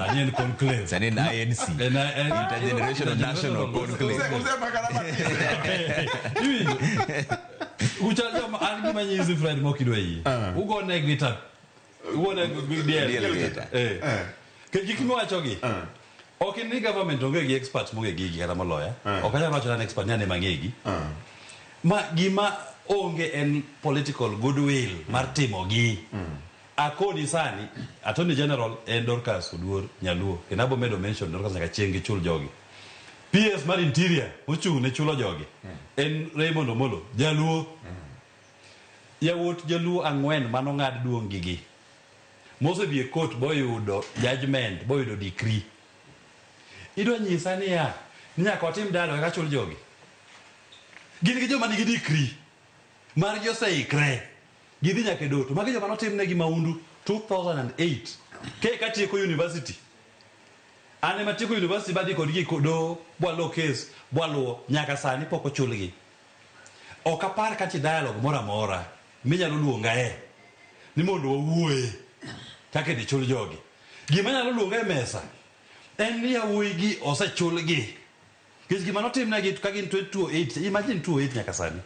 Sani en conclave. Sani en INC. Intergenerational National Conclave. Ucha joma an gima nyisi Fred mokidwe ugo negrita ugo negrita ke gik miwacho gi ok ni government onge gi experts moge gi kata moloya ok anyalo wacho an expert nyane mangegi ma gima onge en political goodwill mar timo gi akoni sani Attorney General Dorcas Oduor Nyaluo enabo medo mention Dorcas nyaka chieng' chul jogi PS mar Interior mochung' ne chulo jogi en Raymond Omolo Jaluo yawuot Jaluo ang'wen mano ng'ad duong' gigi mose bi court boyudo judgment boyudo decree idwa nyisa ni ya nyaka otim dalo ka chul jogi gin gi joma nigi decree mar joseikre gidhi nyaka doto magi joma notim negi maundu 2008 ke katieko university ane matiko university badi kod gi kodo bwalo case bwalo nyaka sani pok ochulgi ok apar kati dialogue mora mora minyalo luonga ni mondo wawuoye kaka di chul jogi gima nyalo luonga e mesa en ni yawuoyi gi osechulgi kis gima notim negi ka gin 2008 imagine 2008 nyaka sani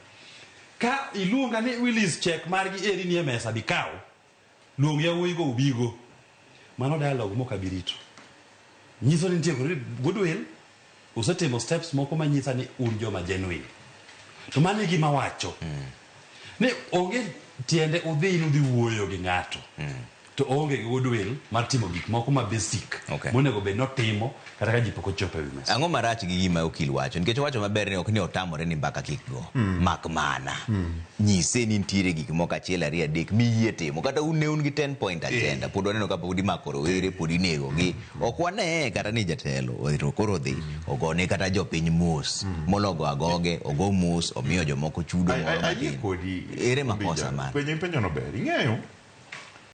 ka iluonga ni Willis check margi eri ni e mesa bikaw luong yawuoyi go ubigo mano dialogue mokabirito nyiso ni nitie goodwill usetimo steps moko manyisa ni un joma genuine to mane gima wacho ni onge tiende udhi wuoyo gi ng'ato to onge gi goodwill mar timo gik moko ma basic monego bed notimo kata ka ji pok ochopo e wi mesa. Ang'o marach gi gima okil wacho nikech wacho maber ni ok ni otamore ni mbaka kik go mak mana nyise ni nitiere gik moko achiel ariyo adek miyie timo kata un gi 10 point agenda pod waneno ka pod imako rowere pod inego gi ok wane kata ni jatelo oiro koro dhi ogone kata jopiny mos mologo agoge ogo mos omiyo jomoko chudo moro matin ere makosa man penjo no ber ing'eyo